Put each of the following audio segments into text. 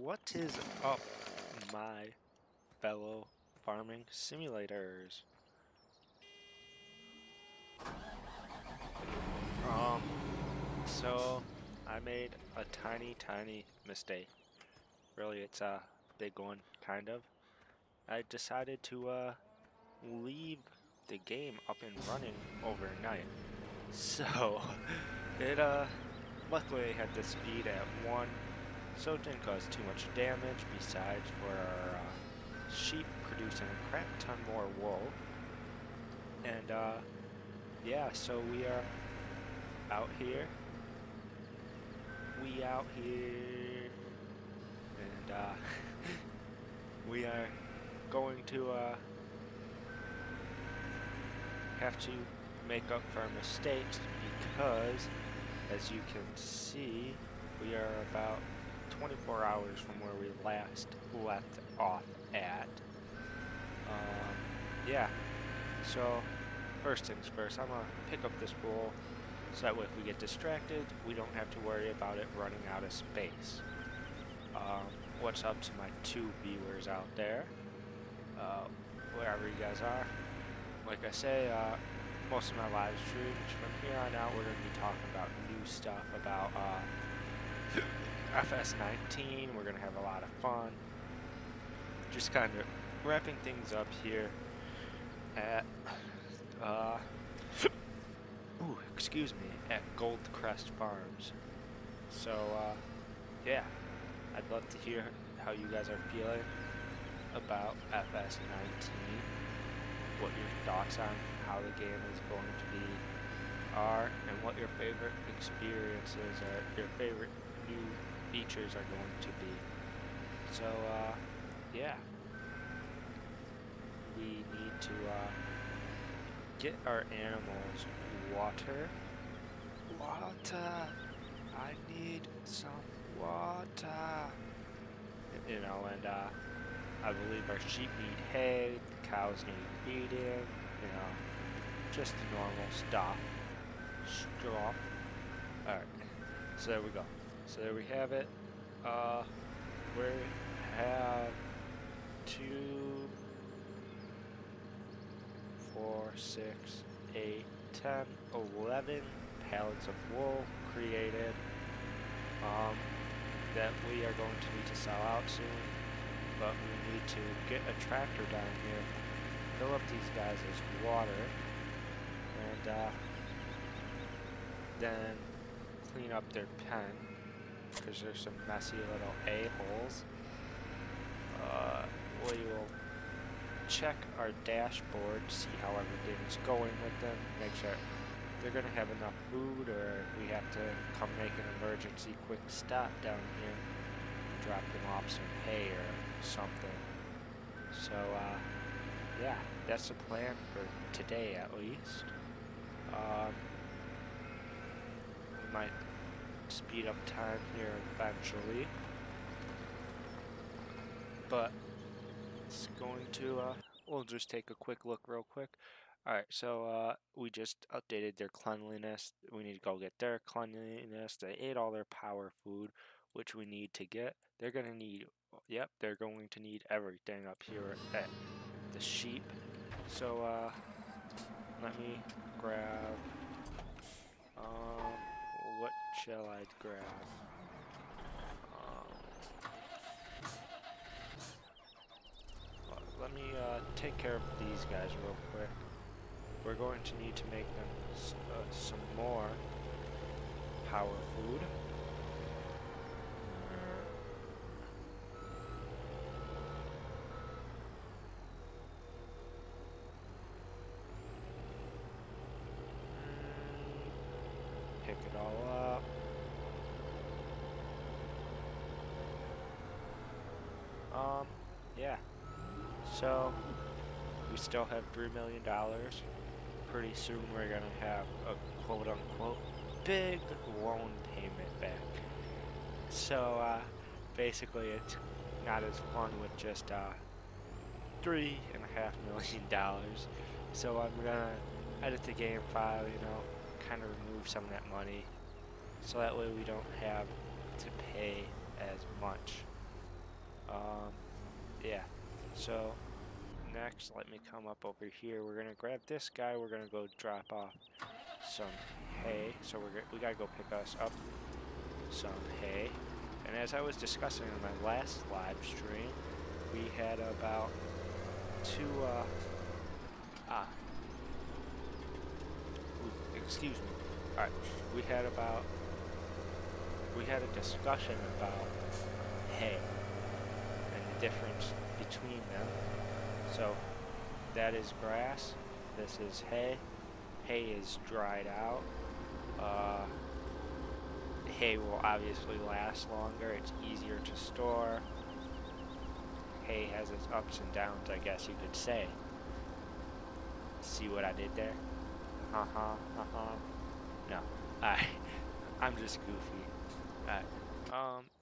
What is up, my fellow farming simulators? Um, so I made a tiny mistake. Really, it's a big one, kind of. I decided to leave the game up and running overnight. So it luckily I had the speed at 1, so it didn't cause too much damage. Besides, for our sheep producing a crap ton more wool. And yeah, so we are out here. We out here, and we are going to have to make up for our mistakes because, as you can see, we are about 24 hours from where we last left off at. Yeah, so first things first, I'm gonna pick up this wool so that way if we get distracted, we don't have to worry about it running out of space. What's up to my 2 viewers out there, wherever you guys are. Like I say, most of my live streams from here on out, we're going to be talking about new stuff about FS19. We're going to have a lot of fun. Just kind of wrapping things up here at, excuse me, at Goldcreast Farms. So, yeah, I'd love to hear how you guys are feeling about FS19, what your thoughts on how the game is going to be are, and what your favorite experiences or your favorite new features are going to be. So, yeah, we need to get our animals water. Water! I need some water! You know, and I believe our sheep need hay, the cows need feeding, you know, just the normal stuff. Straw. Alright, so there we go. So there we have it. We have 2, 4, 6, 8, 10, 11 pallets of wool created that we are going to need to sell out soon, but we need to get a tractor down here, fill up these guys' water, and then clean up their pen, because there's some messy little a-holes. We will check our dashboard, see how everything's going with them, make sure they're going to have enough food, or if we have to come make an emergency quick stop down here, drop them off some hay or something. So, yeah, that's the plan for today at least. We might speed up time here eventually, but it's going to, we'll just take a quick look real quick. Alright, so we just updated their cleanliness. We need to go get their cleanliness. They ate all their power food, which we need to get. They're going to need, yep, they're going to need everything up here at the sheep. So, let me grab, what shall I grab? Let me take care of these guys real quick. We're going to need to make them some more power food. Pick it all up. Yeah. So, we still have $3 million. Pretty soon we're gonna have a quote-unquote big loan payment back. So, basically it's not as fun with just $3.5 million. So I'm gonna edit the game file, you know, kind of remove some of that money, so that way we don't have to pay as much. Yeah. So next, let me come up over here. We're gonna grab this guy. We're gonna go drop off some hay. So we gotta go pick us up some hay. And as I was discussing in my last live stream, we had about excuse me. Alright, we had a discussion about hay and the difference between them. So that is grass, this is hay. Hay is dried out. Hay will obviously last longer, it's easier to store. Hay has its ups and downs, I guess you could say. See what I did there? No. I'm just goofy.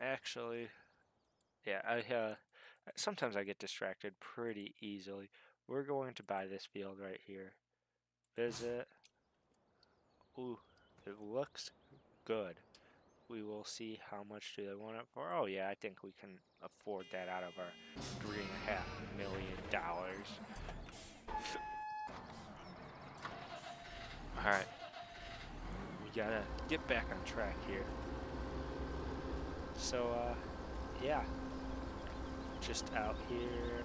Actually, yeah, sometimes I get distracted pretty easily. We're going to buy this field right here. Visit. Ooh, it looks good. We will see how much do they want it for. Oh yeah, I think we can afford that out of our $3.5 million. Alright, we gotta get back on track here. So, yeah, just out here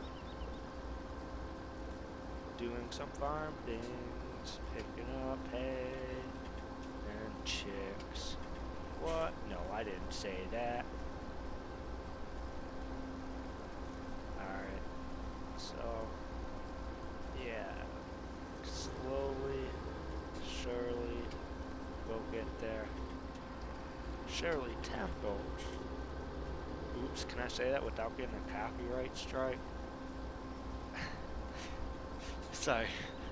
doing some farm things, picking up hay and chicks. What? No, I didn't say that. Alright, so, yeah, slowly, surely, we'll get there. Shirley Temple. Oops, can I say that without getting a copyright strike? Sorry,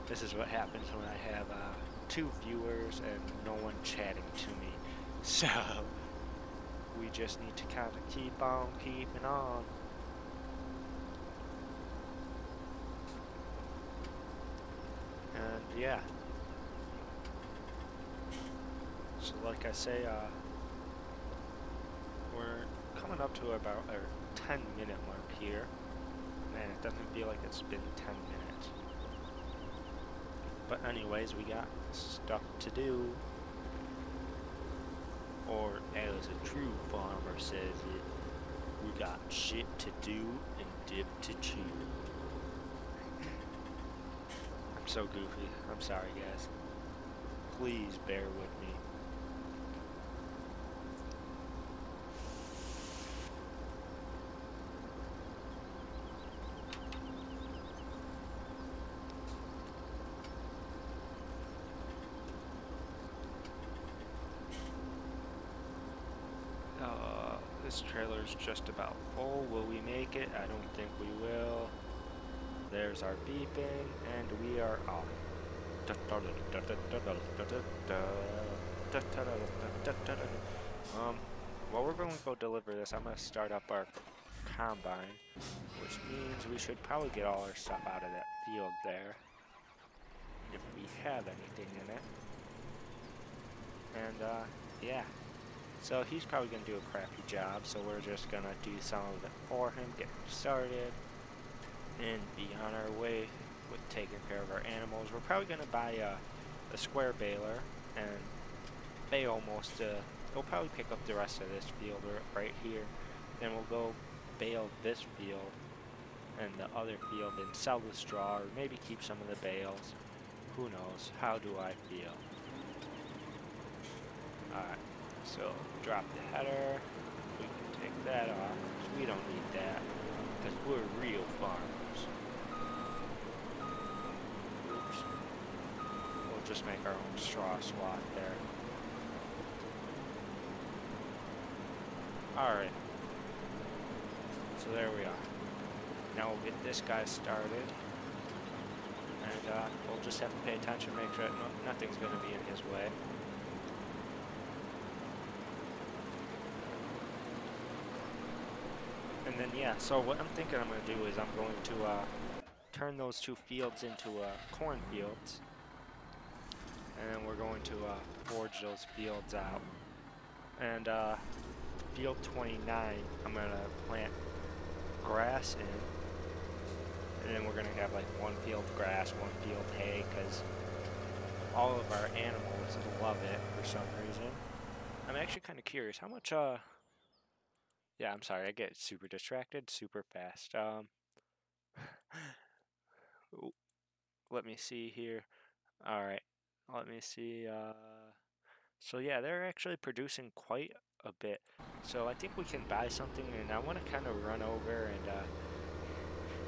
this is what happens when I have 2 viewers and no one chatting to me. So, we just need to kind of keep on keeping on. And yeah. So like I say, we're coming up to about our 10-minute mark here. Man, it doesn't feel like it's been 10 minutes. But anyways, we got stuff to do. Or as a true farmer says it, we got shit to do and dip to chew. I'm so goofy. I'm sorry, guys. Please bear with me. This trailer's just about full. Will we make it? I don't think we will. There's our beeping, and we are off. Well, we're going to go deliver this. I'm going to start up our combine, which means we should probably get all our stuff out of that field there, if we have anything in it. And, yeah. So he's probably going to do a crappy job, so we're just going to do some of it for him, get started, and be on our way with taking care of our animals. We're probably going to buy a square baler and bale we'll probably pick up the rest of this field right here. Then we'll go bale this field and the other field and sell the straw, or maybe keep some of the bales. Who knows? How do I feel? Alright. So, drop the header, we can take that off, because we don't need that, because we're real farmers. Oops. We'll just make our own straw swat there. Alright. So there we are. Now we'll get this guy started, and we'll just have to pay attention, make sure nothing's going to be in his way. And then yeah, so what I'm thinking I'm going to do is I'm going to turn those 2 fields into cornfields, and then we're going to forge those fields out. And field 29, I'm going to plant grass in. And then we're going to have like one field grass, one field hay, because all of our animals love it for some reason. I'm actually kind of curious, how much, yeah, I'm sorry, I get super distracted super fast. Let me see here. Alright, let me see, so yeah, they're actually producing quite a bit. So I think we can buy something, and I want to kind of run over and,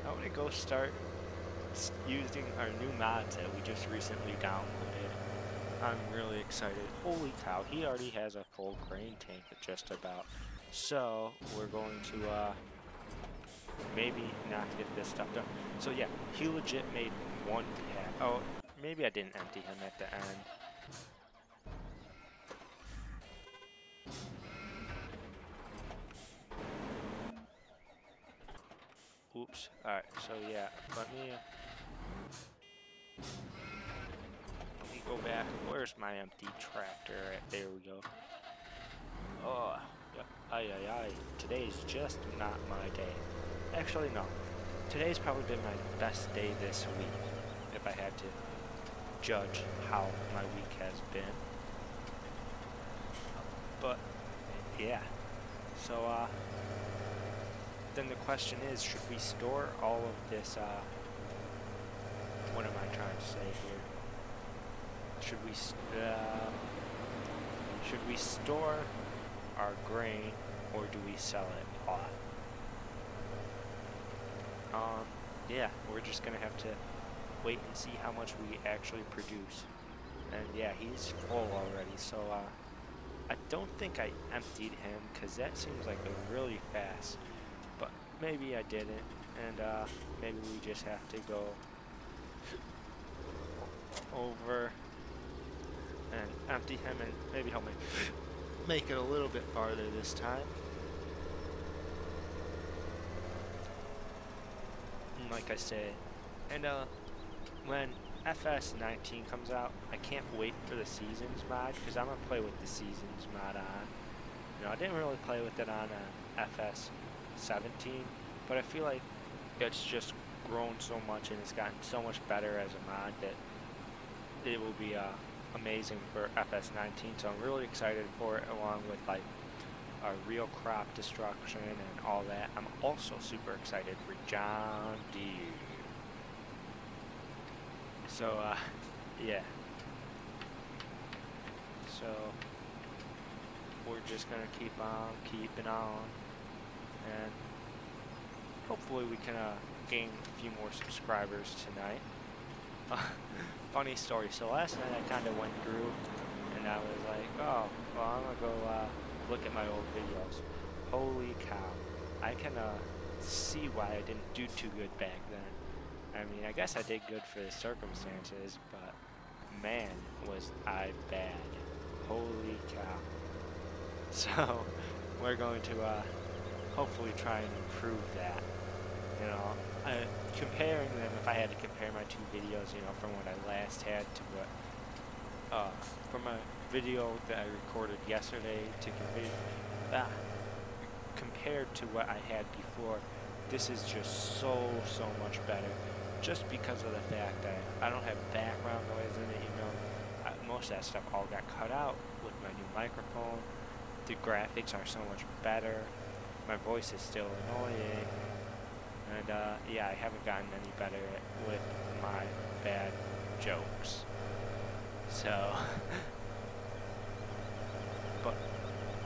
I want to go start using our new mods that we just recently downloaded. I'm really excited. Holy cow, he already has a full grain tank just about. So we're going to maybe not get this stuff done. So yeah, he legit made one pack. Oh, maybe I didn't empty him at the end. Oops. Alright, so yeah, let me go back. Where's my empty tractor? There we go. Oh, yeah. Ay, ay, ay. Today's just not my day. Actually, no. Today's probably been my best day this week, if I had to judge how my week has been. But, yeah. So, then the question is, should we store all of this, what am I trying to say here? Should we store our grain, or do we sell it off? Yeah, we're just gonna have to wait and see how much we actually produce. And yeah, he's full already, so I don't think I emptied him, because that seems like a really fast, but maybe I didn't, and maybe we just have to go over and empty him, and maybe he'll make it a little bit farther this time. And like I said, and when FS19 comes out, I can't wait for the Seasons mod, because I'm going to play with the Seasons mod on. You know, I didn't really play with it on FS17, but I feel like it's just grown so much and it's gotten so much better as a mod that it will be amazing for FS19, so I'm really excited for it, along with like our real crop destruction and all that. I'm also super excited for John Deere. So, yeah. So, we're just gonna keep on keeping on, and hopefully we can gain a few more subscribers tonight. Funny story, so last night I kind of went through and I was like, oh, well, I'm gonna go look at my old videos. Holy cow, I can see why I didn't do too good back then. I mean, I guess I did good for the circumstances, but man, was I bad. Holy cow. So, we're going to hopefully try and improve that. You know, comparing them, if I had to compare my two videos, you know, from what I last had to what, from a video that I recorded yesterday to compared to what I had before, this is just so much better. Just because of the fact that I don't have background noise in it, you know, most of that stuff all got cut out with my new microphone. The graphics are so much better. My voice is still annoying. And, yeah, I haven't gotten any better with my bad jokes. So, but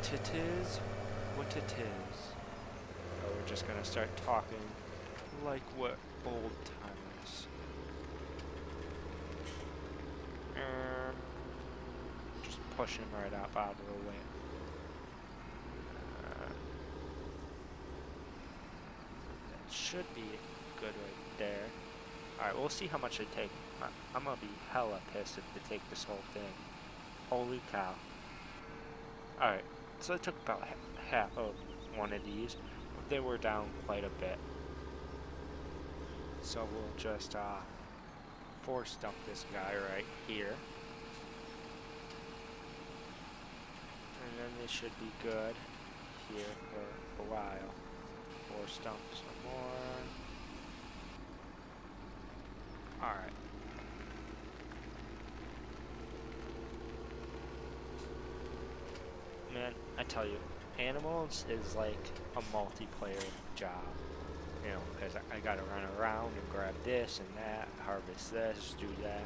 it is what it is. So we're just gonna start talking like what old timers. Just push him right out of the way. Should be good right there. Alright, we'll see how much it takes. I'm gonna be hella pissed if they take this whole thing. Holy cow. Alright, so I took about half of one of these, but they were down quite a bit. So we'll just force dump this guy right here. And then they should be good here for a while. Force dump some more. Alright. Man, I tell you, animals is like a multiplayer job. You know, because I gotta run around and grab this and that, harvest this, do that.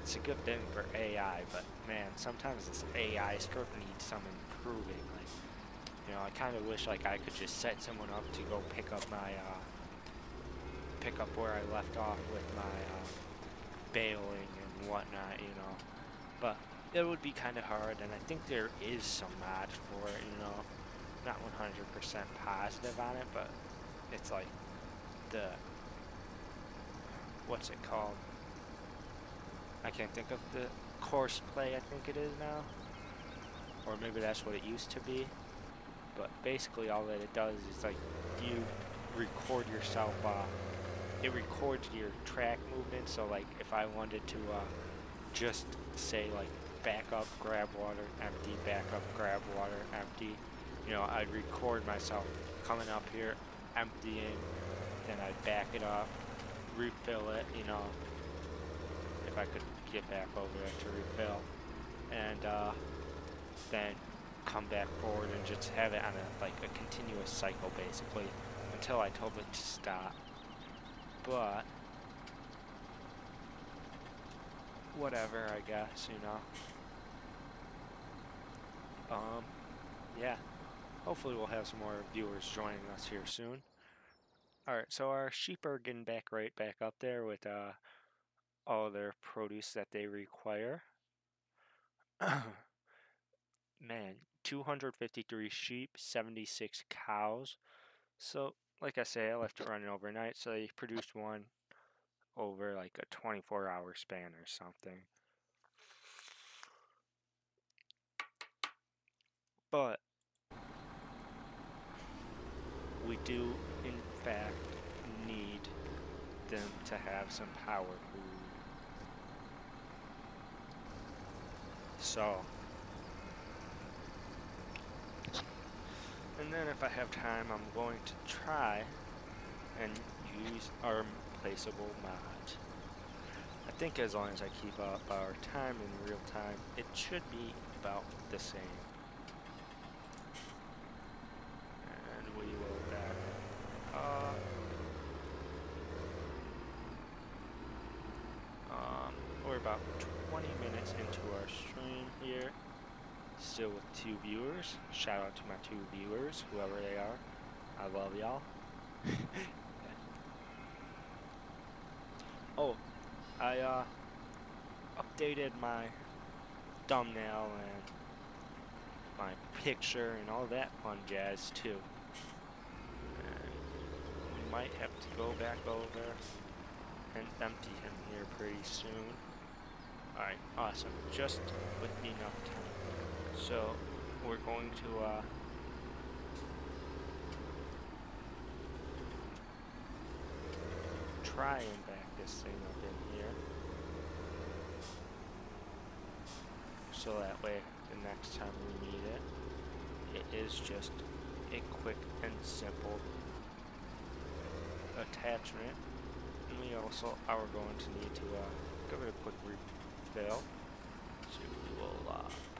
It's a good thing for AI, but man, sometimes this AI script needs some improving. Like, you know, I kind of wish like I could just set someone up to go pick up my, pick up where I left off with my baling and whatnot, you know. But it would be kind of hard, and I think there is some mod for it, you know. Not 100% positive on it, but it's like the, what's it called? I can't think of the course play, I think it is now. Or maybe that's what it used to be. But basically all that it does is like you record yourself, it records your track movement. So like if I wanted to just say like back up, grab water, empty, back up, grab water, empty, you know, I'd record myself coming up here, emptying, then I'd back it up, refill it, you know, if I could get back over there to refill, and then come back forward and just have it on a like a continuous cycle basically until I told it to stop. But whatever, I guess, you know. Yeah, hopefully we'll have some more viewers joining us here soon. Alright, so our sheep are getting back right back up there with all their produce that they require. Man, 253 sheep, 76 cows. So, like I say, I left it running overnight, so they produced one over like a 24-hour span or something. But we do, in fact, need them to have some power food. So, and then if I have time, I'm going to try and use our placeable mod. I think as long as I keep up our time in real time, it should be about the same. And we will back up. We're about 20 minutes into our stream here. Still with 2 viewers. Shout out to my 2 viewers, whoever they are. I love y'all. Oh, I updated my thumbnail and my picture and all that fun jazz too. And we might have to go back over and empty him here pretty soon. Alright, awesome. Just with enough time. So we're going to try and back this thing up in here. So that way the next time we need it, it is just a quick and simple attachment. And we also are going to need to give it a quick refill. So we will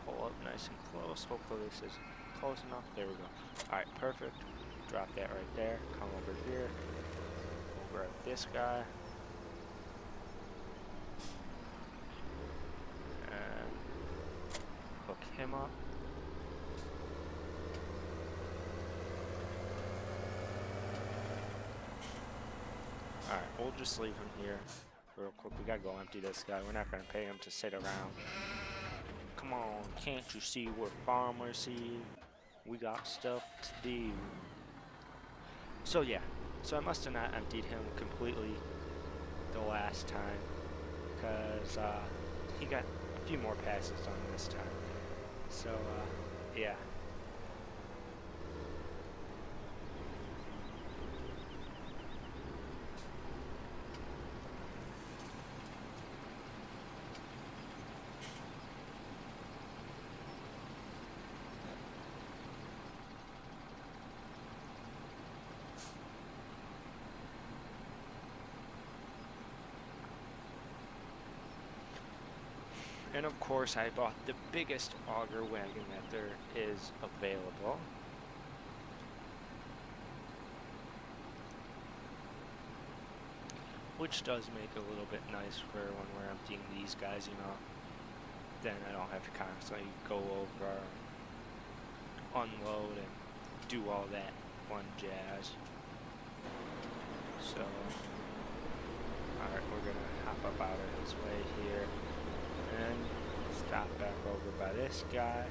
pull up nice and close. Hopefully this is close enough. There we go. Alright, perfect. Drop that right there. Come over here. We'll grab this guy. And hook him up. Alright, we'll just leave him here real quick. We gotta go empty this guy. We're not gonna pay him to sit around. Come on, can't you see we're farmers here? We got stuff to do. So yeah, so I must have not emptied him completely the last time, because he got a few more passes done this time. So yeah. And of course I bought the biggest auger wagon that there is available. Which does make it a little bit nice for when we're emptying these guys, you know. Then I don't have to constantly go over, unload, and do all that fun jazz. So, alright, we're gonna hop up out of his way here and stop back over by this guy.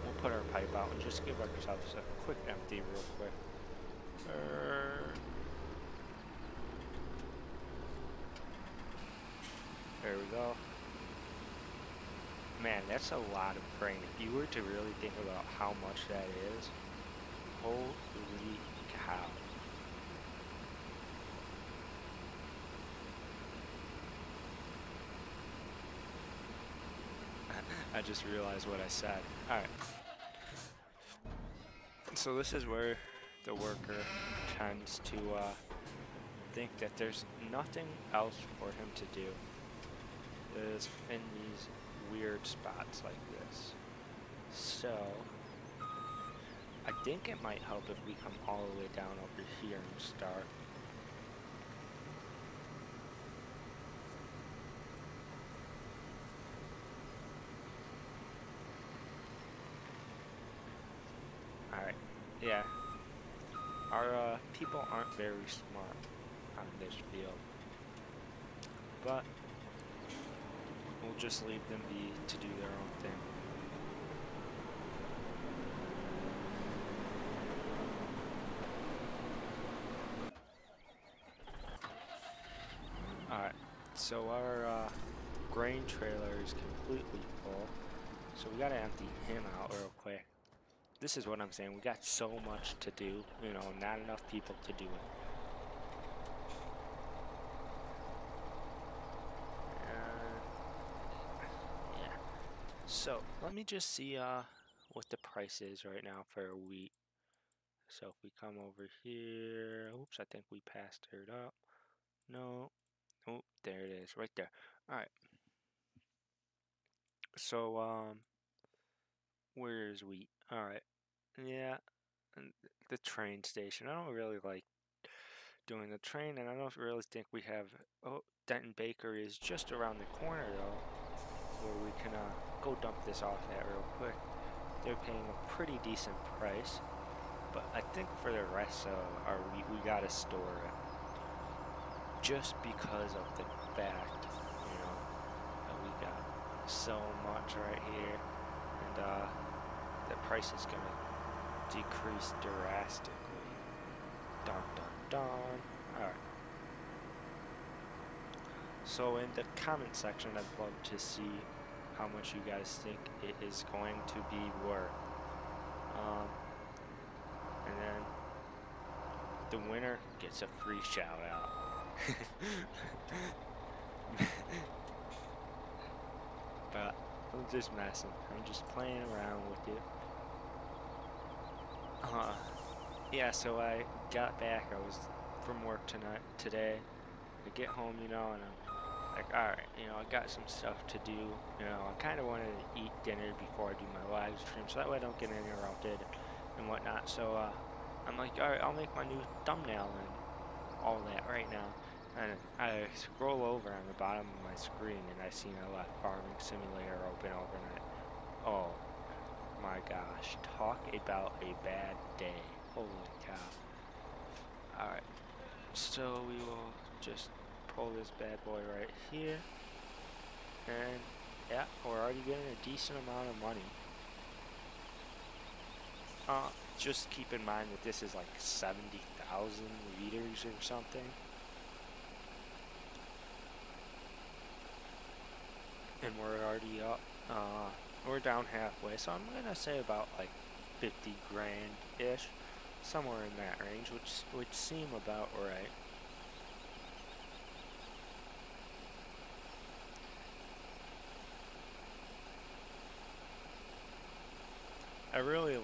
We'll put our pipe out and just give ourselves a quick empty real quick. There we go. Man, that's a lot of grain. If you were to really think about how much that is, holy cow. I just realized what I said. Alright. So this is where the worker tends to think that there's nothing else for him to do. Is in these weird spots like this. So I think it might help if we come all the way down over here and start. Alright, yeah. Our people aren't very smart on this field. But we'll just leave them be to do their own thing. Alright, so our grain trailer is completely full, so we gotta empty him out real quick. This is what I'm saying, we got so much to do, you know, not enough people to do it. So let me just see what the price is right now for wheat. So if we come over here, oops, I think we passed it up. No, oh, there it is, right there. All right. So where's wheat? All right, yeah, and the train station. I don't really like doing the train, and I don't really think we have. Oh, Denton Bakery is just around the corner though, where we can go dump this off at real quick. They're paying a pretty decent price, but I think for the rest of our wheat, we gotta store it. Just because of the fact, you know, that we got so much right here, and the price is gonna decrease drastically. Dun dun dun. Alright. So in the comment section, I'd love to see how much you guys think it is going to be worth. And then the winner gets a free shout out. But I'm just messing. I'm just playing around with it. Yeah, so I got back. I was from work today. I get home, you know, and I'm like, alright, you know, I got some stuff to do. You know, I kind of wanted to eat dinner before I do my live stream, so that way I don't get interrupted and whatnot. So I'm like, alright, I'll make my new thumbnail and all that right now. And I scroll over on the bottom of my screen and I see a farming simulator open overnight. Oh my gosh, talk about a bad day. Holy cow. Alright, so we will just pull this bad boy right here. And yeah, we're already getting a decent amount of money. Just keep in mind that this is like 70,000 liters or something. And we're already up, we're down halfway, so I'm gonna say about like 50 grand-ish, somewhere in that range, which would seem about right. I really